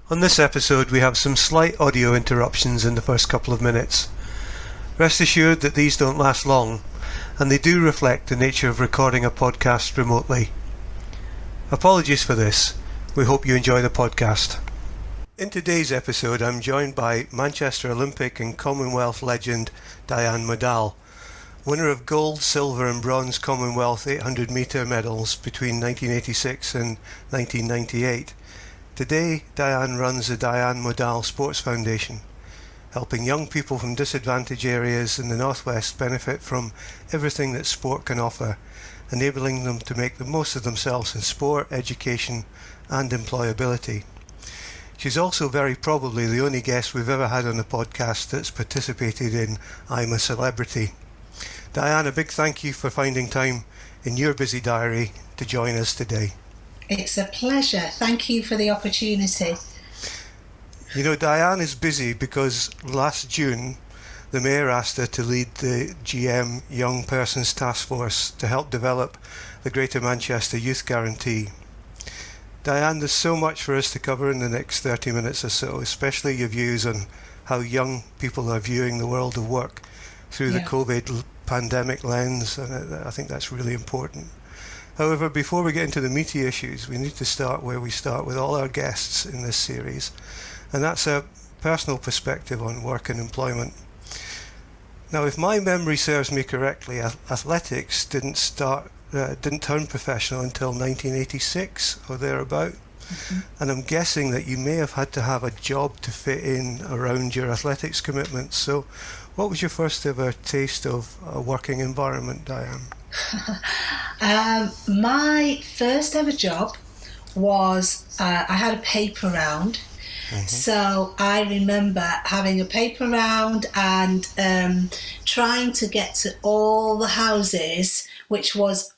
On this episode we have some slight audio interruptions in the first couple of minutes. Rest assured that these don't last long, and they do reflect the nature of recording a podcast remotely. Apologies for this. We hope you enjoy the podcast. In today's episode I'm joined by Manchester Olympic and Commonwealth legend Diane Modahl, winner of gold, silver and bronze Commonwealth 800 metre medals between 1986 and 1998. Today, Diane runs the Diane Modahl Sports Foundation, helping young people from disadvantaged areas in the Northwest benefit from everything that sport can offer, enabling them to make the most of themselves in sport, education and employability. She's also very probably the only guest we've ever had on the podcast that's participated in I'm a Celebrity. Diane, a big thank you for finding time in your busy diary to join us today. It's a pleasure. Thank you for the opportunity. You know, Diane is busy because last June the Mayor asked her to lead the GM Young Persons Task Force to help develop the Greater Manchester Youth Guarantee. Diane, there's so much for us to cover in the next 30 minutes or so, especially your views on how young people are viewing the world of work through the COVID pandemic lens, and I think that's really important. However, before we get into the meaty issues, we need to start where we start with all our guests in this series, and that's a personal perspective on work and employment. Now, if my memory serves me correctly, athletics didn't turn professional until 1986 or thereabout, and I'm guessing that you may have had to have a job to fit in around your athletics commitments. So, what was your first ever taste of a working environment, Diane? My first ever job was I had a paper round. So I remember having a paper round and trying to get to all the houses, which was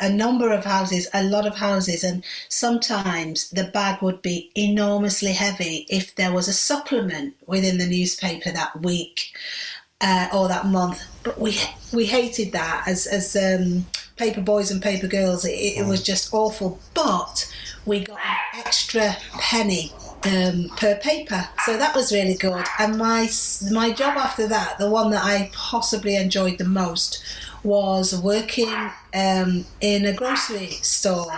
a number of houses, a lot of houses, and sometimes the bag would be enormously heavy if there was a supplement within the newspaper that week or that month. But we hated that as paper boys and paper girls. It was just awful. But we got an extra penny per paper, so that was really good. And my job after that, the one that I possibly enjoyed the most, was working in a grocery store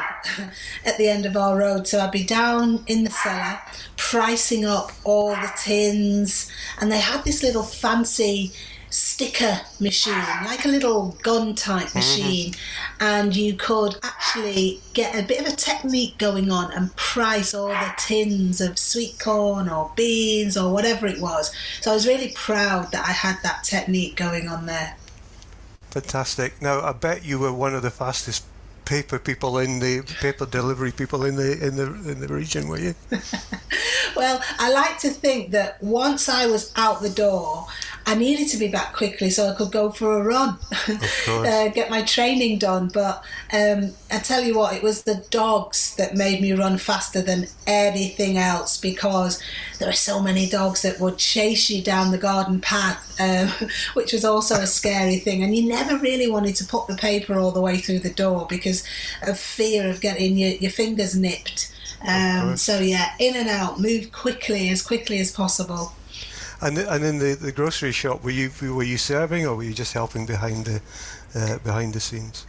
at the end of our road. So I'd be down in the cellar pricing up all the tins, and they had this little fancy sticker machine, like a little gun type machine, and you could actually get a bit of a technique going on and price all the tins of sweet corn or beans or whatever it was. So I was really proud that I had that technique going on there. Fantastic. Now, I bet you were one of the fastest paper delivery people in the region, were you? Well, I like to think that once I was out the door, I needed to be back quickly so I could go for a run, get my training done. But I tell you what, it was the dogs that made me run faster than anything else, because there were so many dogs that would chase you down the garden path, which was also a scary thing. And you never really wanted to put the paper all the way through the door because of fear of getting your fingers nipped. So yeah, in and out, move as quickly as possible. And in the grocery shop, were you serving, or were you just helping behind the scenes?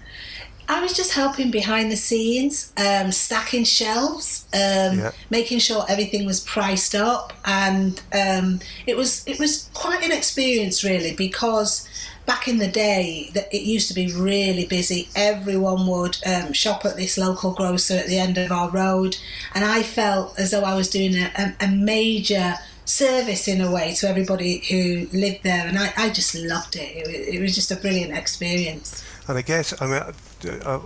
I was just helping behind the scenes, stacking shelves, making sure everything was priced up, and it was quite an experience really, because back in the day it used to be really busy. Everyone would shop at this local grocer at the end of our road, and I felt as though I was doing a major service in a way to everybody who lived there, and I just loved it. It was just a brilliant experience. And I guess, I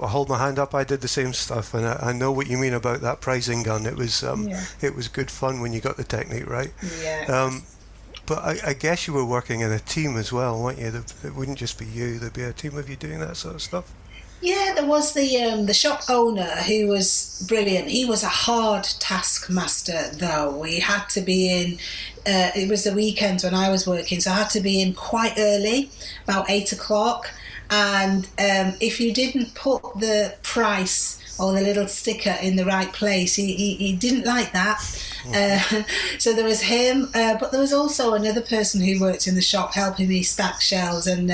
hold my hand up, I did the same stuff, and I know what you mean about that pricing gun. It was it was good fun when you got the technique right. Yeah. But I guess you were working in a team as well, weren't you? It wouldn't just be you, there'd be a team of you doing that sort of stuff. Yeah, there was the shop owner who was brilliant. He was a hard taskmaster, though. We had to be in, it was the weekends when I was working, so I had to be in quite early, about 8 o'clock. And if you didn't put the price or the little sticker in the right place. He didn't like that. So there was him, but there was also another person who worked in the shop helping me stack shelves, and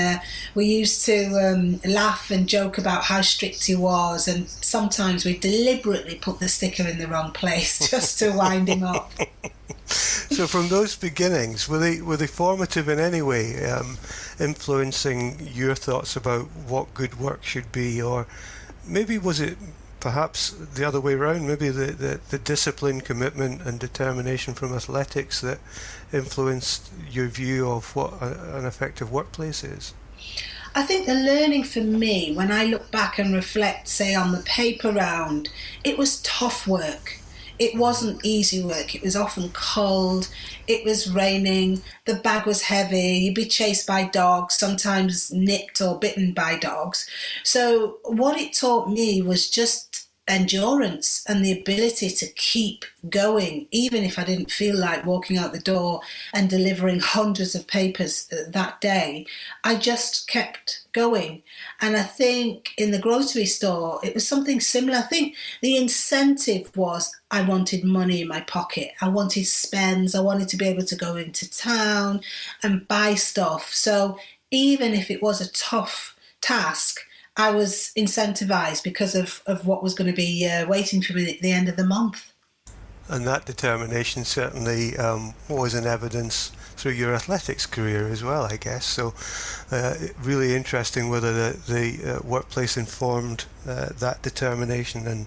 we used to laugh and joke about how strict he was, and sometimes we deliberately put the sticker in the wrong place just to wind him up. So from those beginnings, were they formative in any way, influencing your thoughts about what good work should be? Or maybe was it perhaps the other way around, maybe the discipline, commitment and determination from athletics that influenced your view of what an effective workplace is? I think the learning for me, when I look back and reflect, say, on the paper round, it was tough work. It wasn't easy work. It was often cold. It was raining. The bag was heavy. You'd be chased by dogs, sometimes nipped or bitten by dogs. So what it taught me was just endurance and the ability to keep going, even if I didn't feel like walking out the door and delivering hundreds of papers that day. I just kept going. And I think in the grocery store, it was something similar. I think the incentive was I wanted money in my pocket. I wanted spends. I wanted to be able to go into town and buy stuff. So even if it was a tough task, I was incentivized because of what was going to be waiting for me at the end of the month. And that determination certainly was in evidence through your athletics career as well, I guess. So really interesting whether the workplace informed that determination and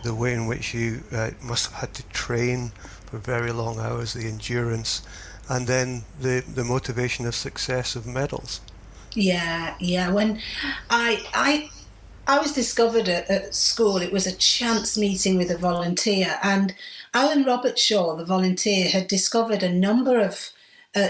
the way in which you must have had to train for very long hours, the endurance, and then the motivation of success of medals. Yeah. When I was discovered at school, it was a chance meeting with a volunteer, and Alan Robertshaw, the volunteer, had discovered a number of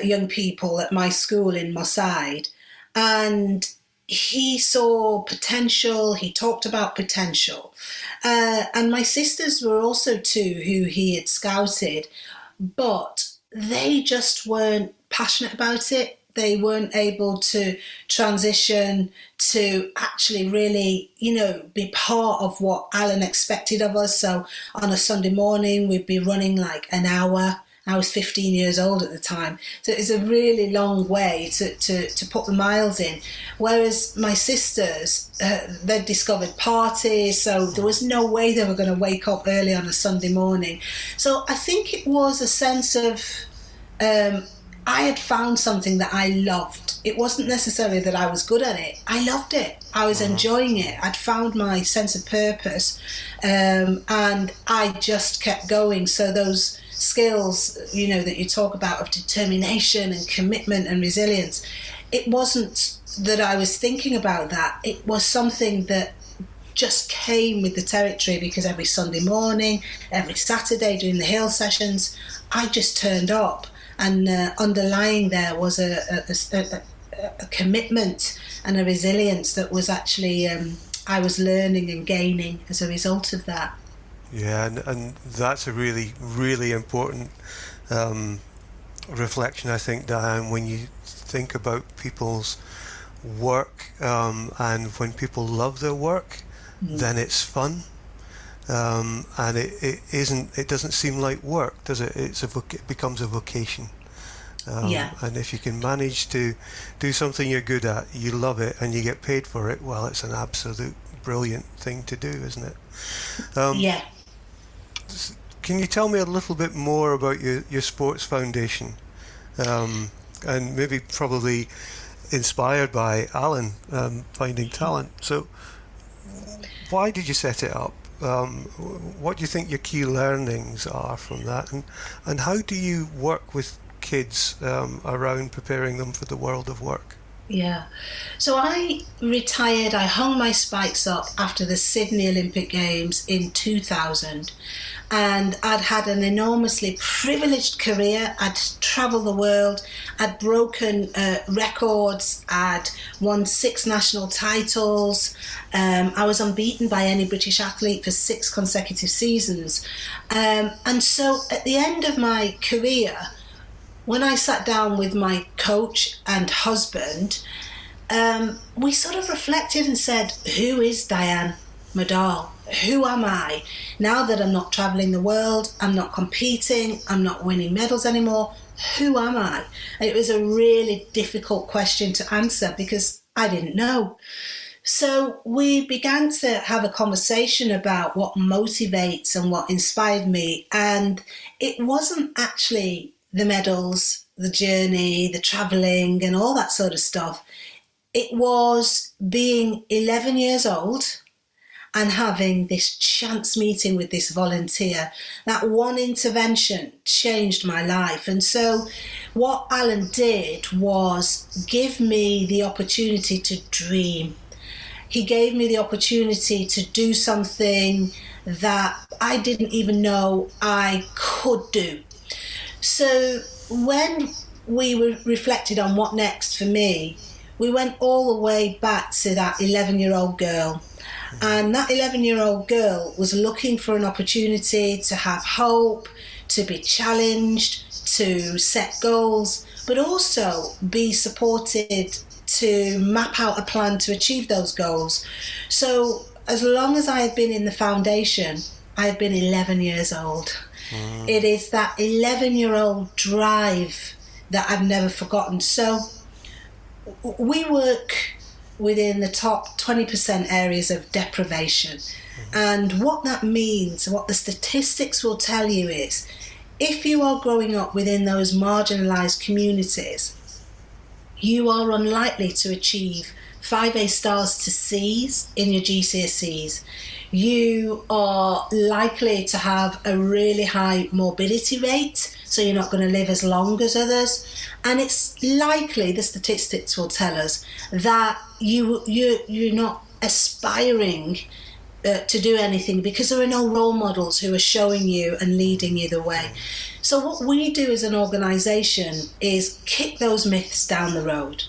young people at my school in Moss Side, and he saw potential. He talked about potential, and my sisters were also two who he had scouted, but they just weren't passionate about it. They weren't able to transition to actually really, be part of what Alan expected of us. So on a Sunday morning, we'd be running like an hour. I was 15 years old at the time. So it's a really long way to put the miles in. Whereas my sisters, they'd discovered parties, so there was no way they were going to wake up early on a Sunday morning. So I think it was a sense of... I had found something that I loved. It wasn't necessarily that I was good at it. I loved it. I was enjoying it. I'd found my sense of purpose, and I just kept going. So those skills, that you talk about of determination and commitment and resilience, it wasn't that I was thinking about that. It was something that just came with the territory, because every Sunday morning, every Saturday during the Hill sessions, I just turned up. And underlying there was a commitment and a resilience that was actually I was learning and gaining as a result of that. Yeah, and that's a really, really important reflection, I think, Diane, when you think about people's work, and when people love their work, then it's fun. And it doesn't seem like work, does it? It becomes a vocation. And if you can manage to do something you're good at, you love it, and you get paid for it, well, it's an absolute brilliant thing to do, isn't it? Can you tell me a little bit more about your sports foundation, and maybe probably inspired by Alan, Finding Talent? So why did you set it up? What do you think your key learnings are from that, and how do you work with kids around preparing them for the world of work? Yeah. So I retired, I hung my spikes up after the Sydney Olympic Games in 2000, and I'd had an enormously privileged career. I'd travelled the world, I'd broken records, I'd won 6 national titles, I was unbeaten by any British athlete for 6 consecutive seasons. And so at the end of my career, when I sat down with my coach and husband, we sort of reflected and said, who is Diane Modahl? who am I? Now that I'm not traveling the world, I'm not competing, I'm not winning medals anymore, who am I? And it was a really difficult question to answer because I didn't know. So we began to have a conversation about what motivates and what inspired me. And it wasn't actually the medals, the journey, the traveling and all that sort of stuff. It was being 11 years old and having this chance meeting with this volunteer. That one intervention changed my life. And so what Alan did was give me the opportunity to dream. He gave me the opportunity to do something that I didn't even know I could do. So when we reflected on what next for me, we went all the way back to that 11-year-old girl. And that 11-year-old girl was looking for an opportunity to have hope, to be challenged, to set goals, but also be supported to map out a plan to achieve those goals. So as long as I had been in the foundation, I had been 11 years old. It is that 11-year-old drive that I've never forgotten. So we work within the top 20% areas of deprivation. And what that means, what the statistics will tell you is, if you are growing up within those marginalised communities, you are unlikely to achieve 5A stars to C's in your GCSEs. You are likely to have a really high morbidity rate, so you're not going to live as long as others. And it's likely, the statistics will tell us, that you're not aspiring to do anything because there are no role models who are showing you and leading you the way. So what we do as an organisation is kick those myths down the road.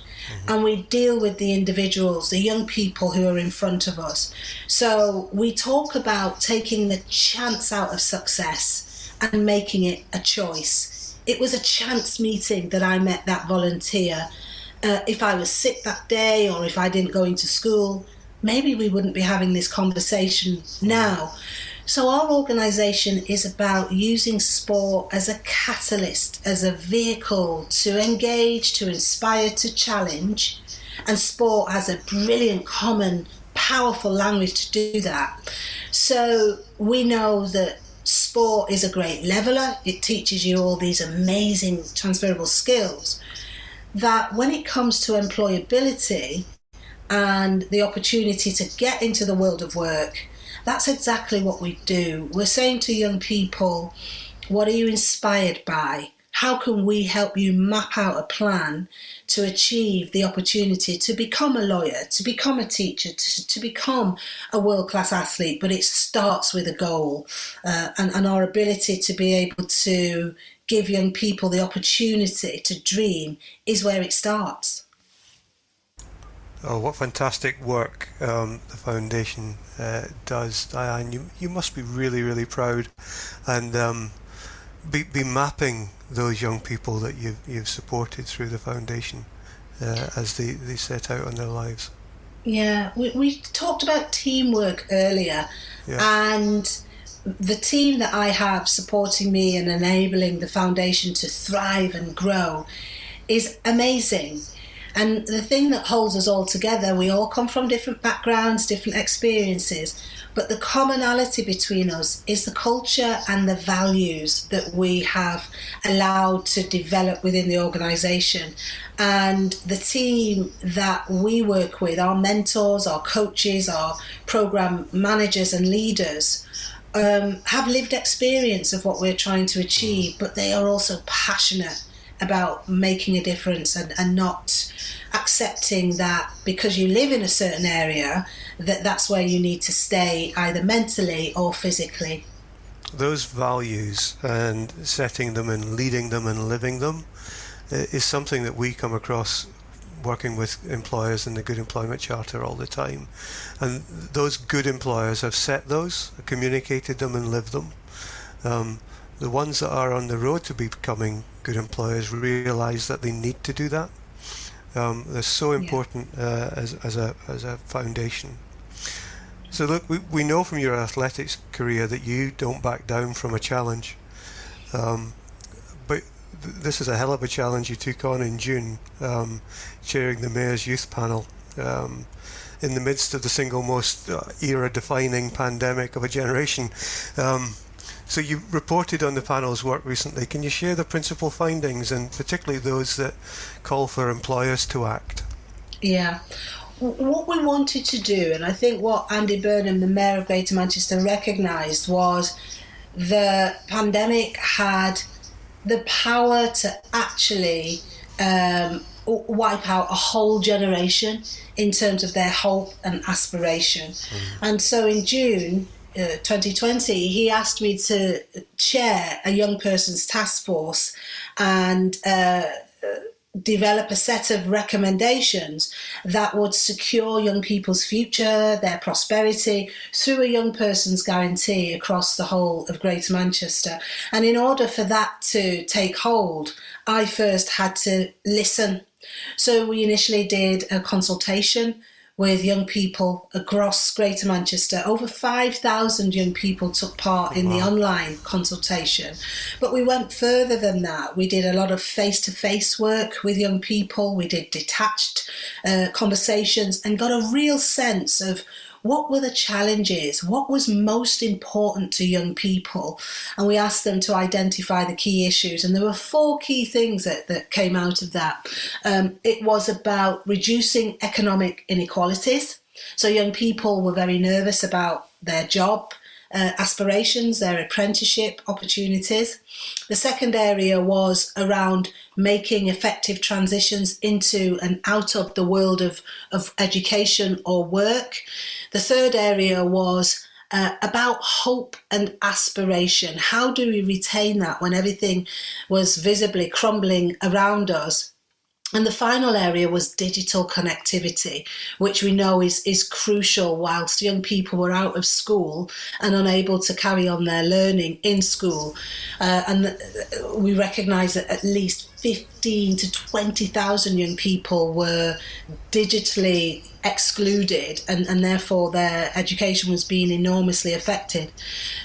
And we deal with the individuals, the young people who are in front of us. So we talk about taking the chance out of success and making it a choice. It was a chance meeting that I met that volunteer. If I was sick that day or if I didn't go into school, maybe we wouldn't be having this conversation now. So our organisation is about using sport as a catalyst, as a vehicle to engage, to inspire, to challenge. And sport has a brilliant, common, powerful language to do that. So we know that sport is a great leveller. It teaches you all these amazing transferable skills. That when it comes to employability and the opportunity to get into the world of work, that's exactly what we do. We're saying to young people, what are you inspired by? How can we help you map out a plan to achieve the opportunity to become a lawyer, to become a teacher, to become a world-class athlete? But it starts with a goal, and our ability to be able to give young people the opportunity to dream is where it starts. Oh, what fantastic work the foundation does, Diane. You must be really, really proud, and be mapping those young people that you've supported through the foundation as they set out on their lives. Yeah, we talked about teamwork earlier, and the team that I have supporting me and enabling the foundation to thrive and grow is amazing. And the thing that holds us all together, we all come from different backgrounds, different experiences, but the commonality between us is the culture and the values that we have allowed to develop within the organisation. And the team that we work with, our mentors, our coaches, our programme managers and leaders, have lived experience of what we're trying to achieve, but they are also passionate about making a difference and not accepting that because you live in a certain area that's where you need to stay, either mentally or physically. Those values and setting them and leading them and living them is something that we come across working with employers in the Good Employment Charter all the time. And those good employers have set those, communicated them and lived them. The ones that are on the road to becoming good employers realise that they need to do that. They're so important as a foundation. So look, we know from your athletics career that you don't back down from a challenge. But this is a hell of a challenge you took on in June, chairing the Mayor's Youth Panel in the midst of the single most era-defining pandemic of a generation. So you reported on the panel's work recently. Can you share the principal findings, and particularly those that call for employers to act? Yeah. What we wanted to do, and I think what Andy Burnham, the Mayor of Greater Manchester, recognised, was the pandemic had the power to actually wipe out a whole generation in terms of their hope and aspiration. And so in June 2020, he asked me to chair a young person's task force and develop a set of recommendations that would secure young people's future, their prosperity, through a young person's guarantee across the whole of Greater Manchester. And in order for that to take hold, I first had to listen. So we initially did a consultation with young people across Greater Manchester. Over 5,000 young people took part in the online consultation. But we went further than that. We did a lot of face-to-face work with young people. We did detached conversations and got a real sense of what were the challenges, what was most important to young people. And we asked them to identify the key issues. And there were 4 key things that came out of that. It was about reducing economic inequalities. So young people were very nervous about their job aspirations, their apprenticeship opportunities. The second area was around making effective transitions into and out of the world of education or work. The third area was about hope and aspiration. How do we retain that when everything was visibly crumbling around us? And the final area was digital connectivity, which we know is crucial whilst young people were out of school and unable to carry on their learning in school. And we recognise that at least 15 to 20,000 young people were digitally excluded, and therefore their education was being enormously affected.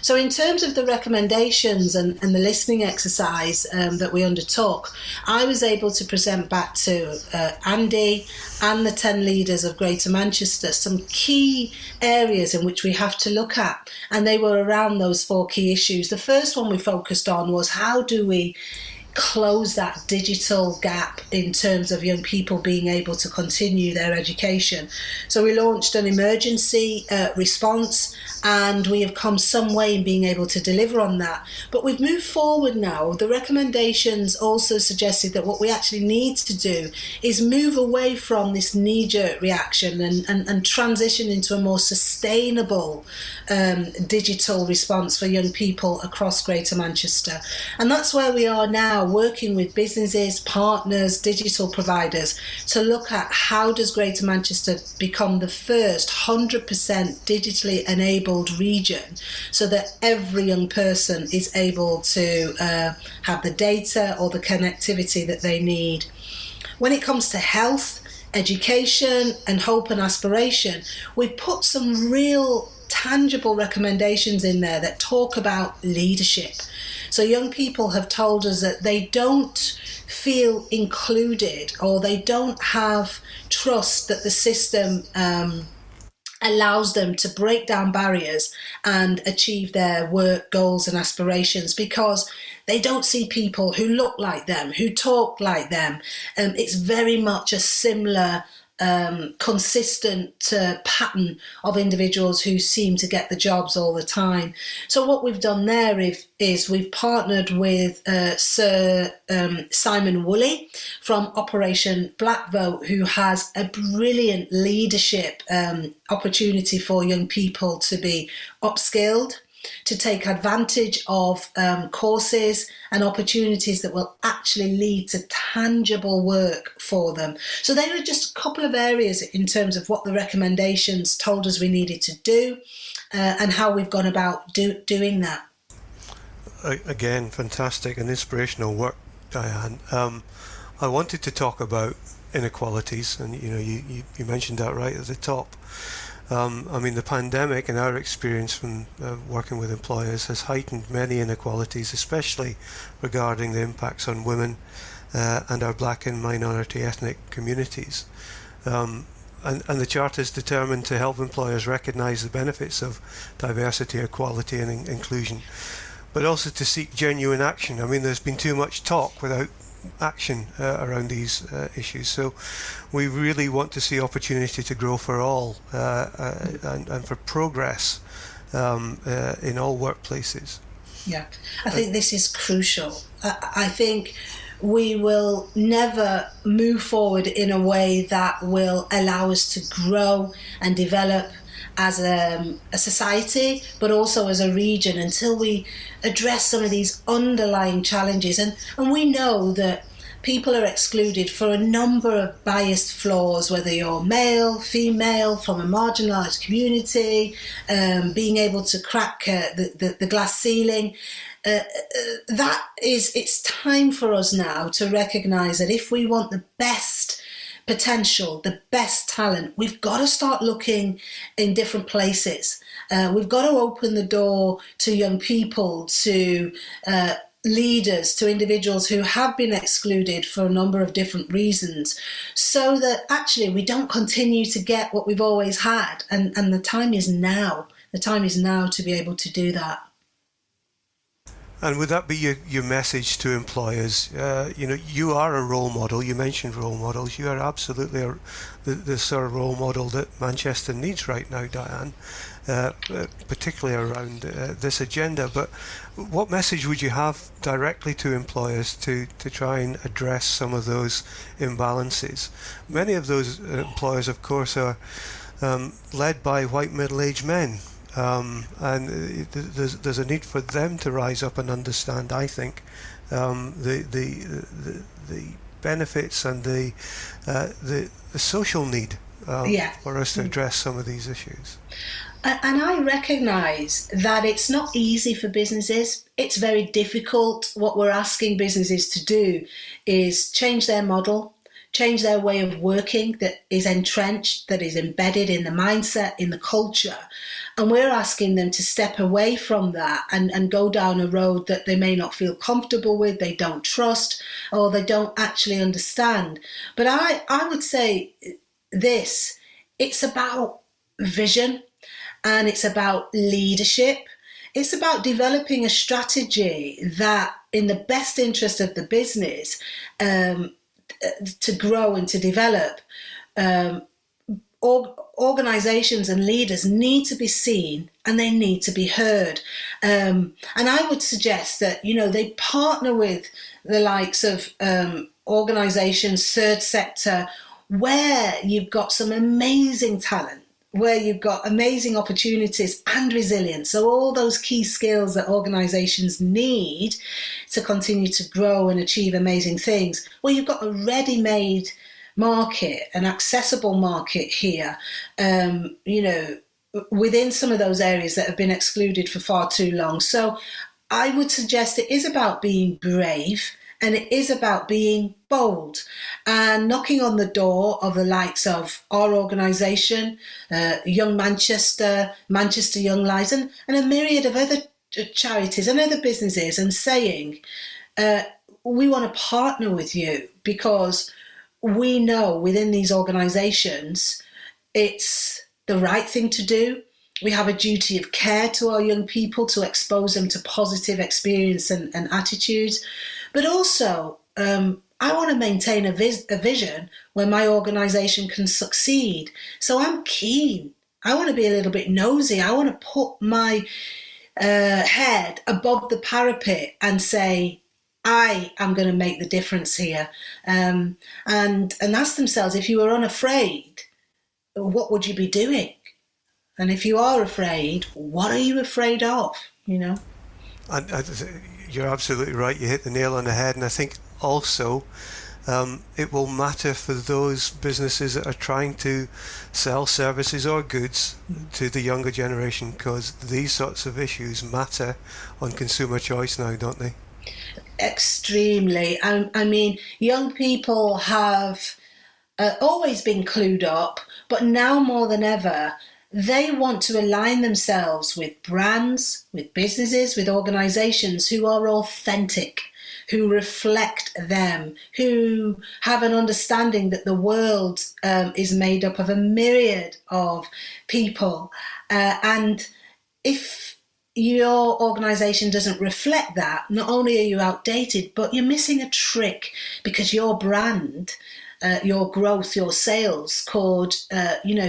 So in terms of the recommendations and the listening exercise that we undertook, I was able to present back to Andy and the 10 leaders of Greater Manchester some key areas in which we have to look at, and they were around those 4 key issues. The first one we focused on was how do we close that digital gap in terms of young people being able to continue their education. So we launched an emergency response, and we have come some way in being able to deliver on that. But we've moved forward now. The recommendations also suggested that what we actually need to do is move away from this knee-jerk reaction and transition into a more sustainable digital response for young people across Greater Manchester. And that's where we are now, working with businesses, partners, digital providers to look at how does Greater Manchester become the first 100% digitally enabled region, so that every young person is able to have the data or the connectivity that they need. When it comes to health, education and hope and aspiration, we've put some real tangible recommendations in there that talk about leadership. So young people have told us that they don't feel included, or they don't have trust that the system allows them to break down barriers and achieve their work goals and aspirations, because they don't see people who look like them, who talk like them. It's very much a similar consistent pattern of individuals who seem to get the jobs all the time. So what we've done there is we've partnered with Sir Simon Woolley from Operation Black Vote, who has a brilliant leadership opportunity for young people to be upskilled, to take advantage of courses and opportunities that will actually lead to tangible work for them. So they were just a couple of areas in terms of what the recommendations told us we needed to do and how we've gone about doing that. Again, fantastic and inspirational work, Diane. I wanted to talk about inequalities, and you mentioned that right at the top. I mean, the pandemic, in our experience from working with employers, has heightened many inequalities, especially regarding the impacts on women and our black and minority ethnic communities. And the Charter is determined to help employers recognise the benefits of diversity, equality and inclusion, but also to seek genuine action. I mean, there's been too much talk without action around these issues. So we really want to see opportunity to grow for all and for progress in all workplaces. Yeah, I think this is crucial. I think we will never move forward in a way that will allow us to grow and develop as a society, but also as a region, until we address some of these underlying challenges. And we know that people are excluded for a number of biased flaws, whether you're male, female, from a marginalised community, being able to crack the glass ceiling. It's time for us now to recognise that if we want the best potential, the best talent, we've got to start looking in different places. We've got to open the door to young people, to leaders, to individuals who have been excluded for a number of different reasons, so that actually we don't continue to get what we've always had. And the time is now. The time is now to be able to do that. And would that be your message to employers? You are a role model. You mentioned role models. You are absolutely the sort of role model that Manchester needs right now, Diane, particularly around this agenda. But what message would you have directly to employers to try and address some of those imbalances? Many of those employers, of course, are led by white middle-aged men. And there's a need for them to rise up and understand, I think, the benefits and the social need for us to address some of these issues. And I recognise that it's not easy for businesses. It's very difficult. What we're asking businesses to do is change their model, change their way of working that is entrenched, that is embedded in the mindset, in the culture. And we're asking them to step away from that and go down a road that they may not feel comfortable with, they don't trust, or they don't actually understand. But I would say this, it's about vision and it's about leadership. It's about developing a strategy that, in the best interest of the business, to grow and to develop, organisations and leaders need to be seen and they need to be heard. And I would suggest that, they partner with the likes of organisations, third sector, where you've got some amazing talent, where you've got amazing opportunities and resilience. So all those key skills that organisations need to continue to grow and achieve amazing things. Well, you've got a ready-made market, an accessible market here, within some of those areas that have been excluded for far too long. So I would suggest it is about being brave and it is about being bold and knocking on the door of the likes of our organisation, Young Manchester, Manchester Young Lives, and a myriad of other charities and other businesses, and saying, we want to partner with you because we know within these organisations it's the right thing to do. We have a duty of care to our young people to expose them to positive experience and attitudes. But also, I want to maintain a vision where my organisation can succeed. So I'm keen. I want to be a little bit nosy. I want to put my head above the parapet and say, I am going to make the difference here. And ask themselves, if you were unafraid, what would you be doing? And if you are afraid, what are you afraid of? And you're absolutely right. You hit the nail on the head. And I think also it will matter for those businesses that are trying to sell services or goods to the younger generation, because these sorts of issues matter on consumer choice now, don't they? Extremely. I mean, young people have always been clued up, but now more than ever, they want to align themselves with brands, with businesses, with organizations who are authentic, who reflect them, who have an understanding that the world is made up of a myriad of people. And if your organization doesn't reflect that, not only are you outdated, but you're missing a trick, because your brand, your growth, your sales could,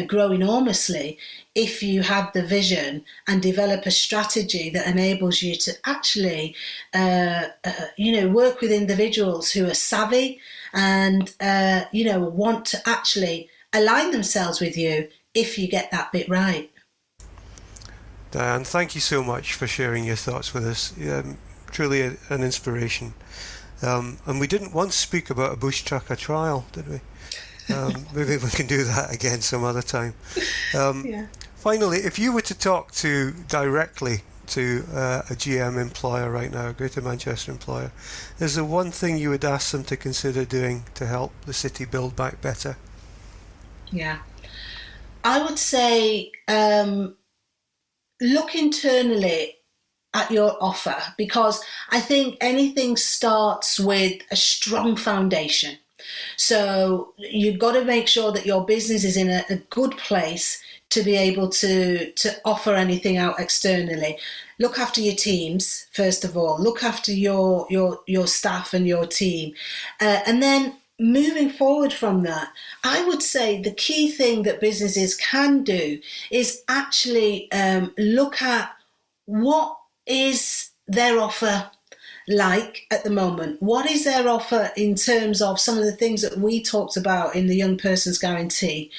grow enormously if you have the vision and develop a strategy that enables you to actually, work with individuals who are savvy and, want to actually align themselves with you if you get that bit right. Diane, thank you so much for sharing your thoughts with us. Truly an inspiration. And we didn't once speak about a bush tracker trial, did we? Maybe we can do that again some other time. Yeah. Finally, if you were to talk directly to a GM employer right now, a Greater Manchester employer, is there one thing you would ask them to consider doing to help the city build back better? Yeah. I would say look internally at your offer, because I think anything starts with a strong foundation. So you've got to make sure that your business is in a good place to be able to offer anything out externally. Look after your teams, first of all. Look after your staff and your team. And then moving forward from that, I would say the key thing that businesses can do is actually look at what is their offer like at the moment. What is their offer in terms of some of the things that we talked about in the Young Person's Guarantee?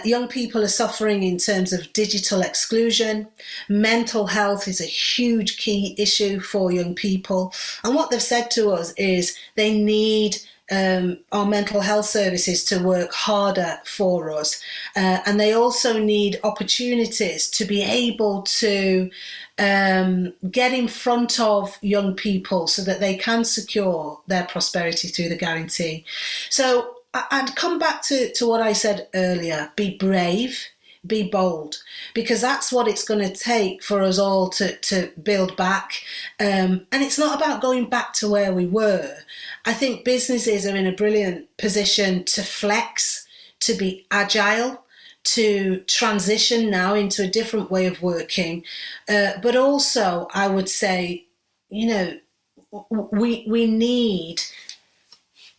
Young people are suffering in terms of digital exclusion. Mental health is a huge key issue for young people. And what they've said to us is they need our mental health services to work harder for us. And they also need opportunities to be able to get in front of young people so that they can secure their prosperity through the guarantee. So I'd come back to what I said earlier: be brave, be bold, because that's what it's going to take for us all to build back. And it's not about going back to where we were. I think businesses are in a brilliant position to flex, to be agile, to transition now into a different way of working. But also, I would say, we need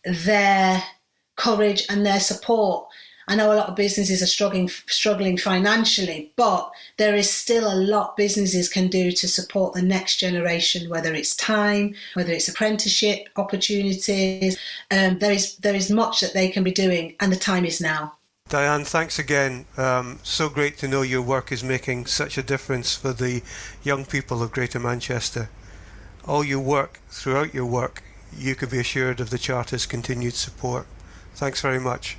their courage and their support. I know a lot of businesses are struggling financially, but there is still a lot businesses can do to support the next generation, whether it's time, whether it's apprenticeship opportunities. There is much that they can be doing, and the time is now. Diane, thanks again. So great to know your work is making such a difference for the young people of Greater Manchester. All your work, throughout your work, you can be assured of the Charter's continued support. Thanks very much.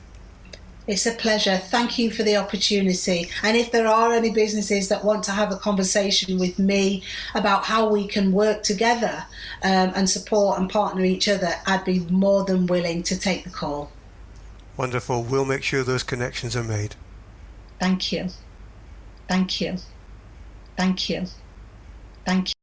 It's a pleasure. Thank you for the opportunity. And if there are any businesses that want to have a conversation with me about how we can work together and support and partner each other, I'd be more than willing to take the call. Wonderful. We'll make sure those connections are made. Thank you. Thank you. Thank you. Thank you.